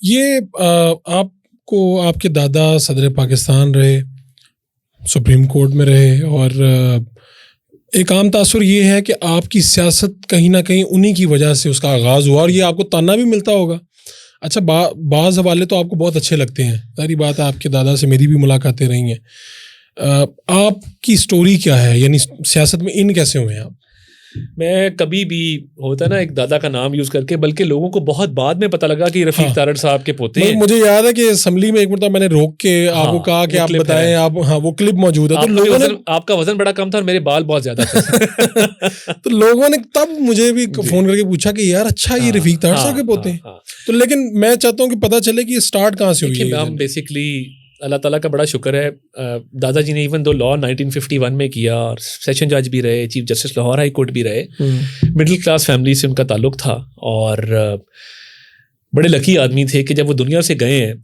ये आपको आपके दादा सदर पाकिस्तान रहे, सुप्रीम कोर्ट में रहे, और एक आम तासुर ये है कि आपकी सियासत कहीं ना कहीं उन्हीं की वजह से उसका आगाज़ हुआ, और ये आपको ताना भी मिलता होगा। अच्छा, बाज़ हवाले तो आपको बहुत अच्छे लगते हैं, सारी बात है, आपके दादा से मेरी भी मुलाकातें रही हैं। आपकी स्टोरी क्या है, यानी सियासत में इन कैसे हुए हैं आप? मैं कभी भी होता ना एक दादा का नाम यूज़ करके, बल्कि लोगों को बहुत बाद में पता लगा कि रफ़ीक तारड़ साहब के पोते हैं। मुझे याद है कि असम्बली में एक मरतबा मैंने रोक के आपको कहा कि आप बताएं, आप वो क्लिप मौजूद है, तो लोगों ने आपका वजन बड़ा कम था और मेरे बाल बहुत ज्यादा थे। तो लोगों ने तब मुझे भी फोन करके पूछा कि यार अच्छा ये रफ़ीक तारड़ साहब के पोते हैं। तो लेकिन मैं चाहता हूँ कि पता चले कि स्टार्ट कहाँ से हुई है। हम बेसिकली अल्लाह ताला का बड़ा शुक्र है, दादाजी ने इवन दो लॉ 1951 में किया और सेशन जज भी रहे, chief justice Lahore high court भी रहे, मिडिल क्लास फैमिली से उनका ताल्लुक था और बड़े लकी आदमी थे कि जब वो दुनिया से गए हैं,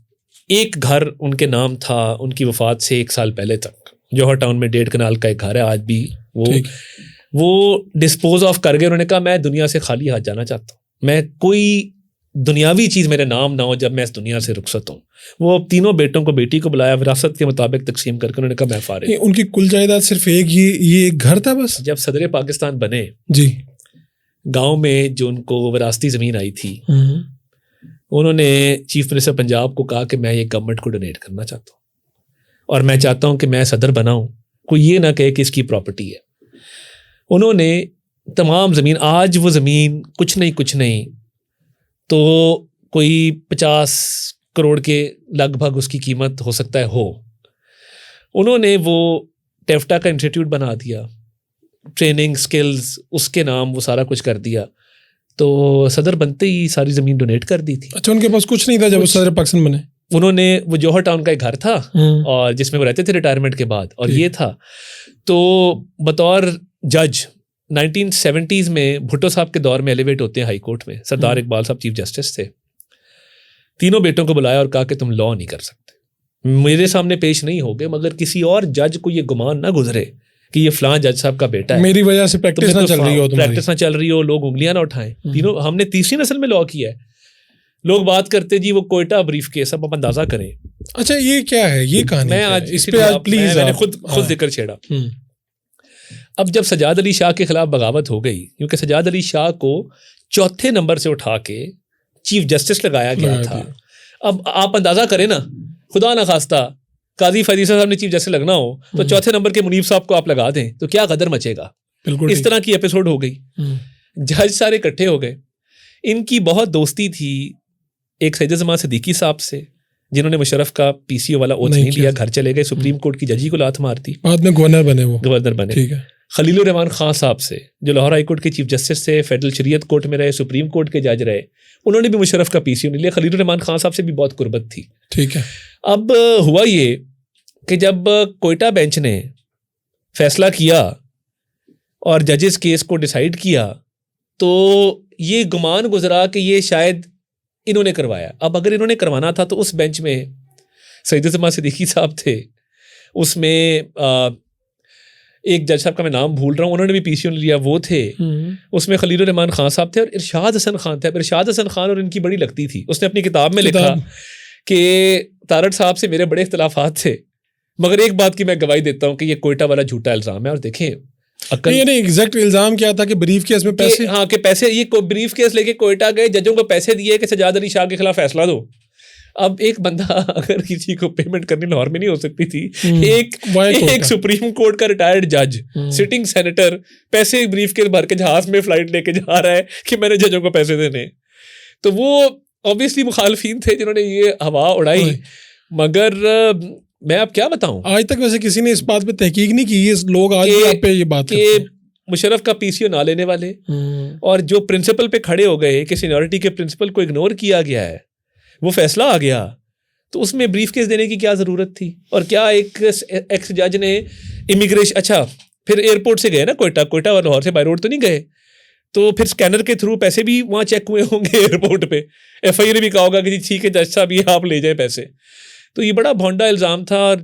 एक घर उनके नाम था उनकी वफ़ात से 1 साल पहले तक। जौहर टाउन में 1.5 कनाल का एक घर है, आज भी वो डिस्पोज ऑफ कर गए। उन्होंने कहा मैं दुनिया से खाली हाथ जाना चाहता हूँ, मैं कोई दुनियावी चीज़ मेरे नाम ना हो जब मैं इस दुनिया से रुखसत हूँ। वो तीनों बेटों को, बेटी को बुलाया, विरासत के मुताबिक तकसीम करके उन्होंने कहा मैं फारिग। उनकी कुल जायदाद सिर्फ ये एक घर था बस? जब सदर पाकिस्तान बने जी, गांव में जो उनको विरासती ज़मीन आई थी, उन्होंने चीफ मिनिस्टर पंजाब को कहा कि मैं ये गवर्नमेंट को डोनेट करना चाहता हूँ और मैं चाहता हूँ कि मैं सदर बनाऊँ, कोई ये ना कहे कि इसकी प्रॉपर्टी है। उन्होंने तमाम ज़मीन, आज वो ज़मीन कुछ नहीं तो कोई 50 करोड़ के लगभग उसकी कीमत हो सकता है हो। उन्होंने वो टेफ्टा का इंस्टीट्यूट बना दिया, ट्रेनिंग स्किल्स उसके नाम वो सारा कुछ कर दिया। तो सदर बनते ही सारी ज़मीन डोनेट कर दी थी। अच्छा, उनके पास कुछ नहीं था जब वो सदर पाकिस्तान बने? उन्होंने, वो जौहर टाउन का एक घर था और जिसमें वो रहते थे रिटायरमेंट के बाद, और ये था। तो बतौर जज 1970s में भुट्टो साहब के दौर में एलिवेट होते हैं हाई कोर्ट में, सरदार इकबाल साहब चीफ जस्टिस थे। तीनों बेटों को बुलाया और कहा कि तुम लॉ नहीं कर सकते, मेरे सामने पेश नहीं होगे मगर किसी और जज को ये गुमान ना गुजरे कि ये फलां जज साहब का बेटा है, मेरी वजह से प्रैक्टिस ना चल रही हो, लोग उंगलियां ना उठाएं। तीनों, हमने तीसरी नस्ल में लॉ किया है। लोग बात करते जी वो कोयटा ब्रीफ केस, अब अंदाजा करें। अच्छा, ये क्या है, ये कहानी? मैं आज इस पे आज प्लीज मैंने खुद जिक्र छेड़ा। अब जब सजाद अली शाह के खिलाफ बगावत हो गई, क्योंकि सजाद अली शाह को 4थे नंबर से उठा के चीफ जस्टिस लगाया गया था। अब आप अंदाजा करें ना, खुदा ना खास्ता काजी फरीसा साहब ने चीफ जस्टिस लगना हो तो 4थे नंबर के मुनीब साहब को आप लगा दें तो क्या गदर मचेगा। इस तरह की एपिसोड हो गई। जज सारे इकट्ठे हो गए। इनकी बहुत दोस्ती थी एक सैयद जमाल सिद्दीकी साहब से, जिन्होंने मुशर्रफ का पीसीओ वाला ओथ नहीं लिया, घर चले गए, सुप्रीम कोर्ट की जजी को लात मारती, बाद में गवर्नर बने। ठीक है। खलीलुर रहमान खान साहब से, जो लाहौर हाई कोर्ट के चीफ जस्टिस थे, फेडरल शरीयत कोर्ट में रहे, सुप्रीम कोर्ट के जज रहे, उन्होंने भी मुशर्रफ का पीसीओ नहीं लिया। खलीलुर रहमान खान साहब से भी बहुत कुर्बत थी। ठीक है। अब हुआ ये कि जब कोयटा बेंच ने फैसला किया और जजेस केस को डिसाइड किया तो ये गुमान गुजरा कि ये शायद इन्होंने करवाया। अब अगर इन्होंने करवाना था तो उस बेंच में सैयद जमाल सिद्दीकी साहब थे, उसमें एक जज साहब का मैं नाम भूल रहा हूँ, उन्होंने भी पीसीओ लिया, वो थे। उसमें खलीलुर रहमान खान साहब थे और इरशाद हसन खान थे। इरशाद हसन खान और इनकी बड़ी लगती थी। उसने अपनी किताब में लिखा कि तारड़ साहब से मेरे बड़े इख्तलाफात थे, मगर एक बात की मैं गवाही देता हूँ कि ये कोयटा वाला झूठा इल्ज़ाम है। और देखें एग्जैक्ट इल्जाम क्या था कि ब्रीफ केस में पैसे, हाँ, कि पैसे, ये ब्रीफ केस लेके कोयटा गए, जजों को पैसे दिए कि सजाद अली शाह के खिलाफ फैसला दो। अब एक बंदा अगर किसी को पेमेंट करनी लाहौर में नहीं हो सकती थी, एक सुप्रीम कोर्ट का रिटायर्ड जज, सिटिंग सेनेटर, पैसे ब्रीफ केस भर के जहाज में फ्लाइट लेके जा रहा है कि मैंने जजों को पैसे देने। तो वो ऑब्वियसली मुखालफिन थे जिन्होंने ये हवा उड़ाई। मगर मैं अब क्या बताऊं, आज तक वैसे किसी ने इस बात पे तहकीक नहीं की। लोग आज भी पे ये बात करते हैं मुशर्रफ का पीसीओ ना लेने वाले, और जो प्रिंसिपल पे खड़े हो गए कि सीनियरिटी के प्रिंसिपल को इग्नोर किया गया है, वो फैसला आ गया, तो उसमें ब्रीफ केस देने की क्या ज़रूरत थी। और क्या एक एक्स जज ने इमिग्रेशन, अच्छा फिर एयरपोर्ट से गए ना कोयटा और लाहौर से बाय रोड तो नहीं गए, तो फिर स्कैनर के थ्रू पैसे भी वहाँ चेक हुए होंगे एयरपोर्ट पे। FIA ने भी कहा होगा कि जी ठीक है जज साहब ये आप ले जाए पैसे। तो ये बड़ा भोंडा इल्ज़ाम था।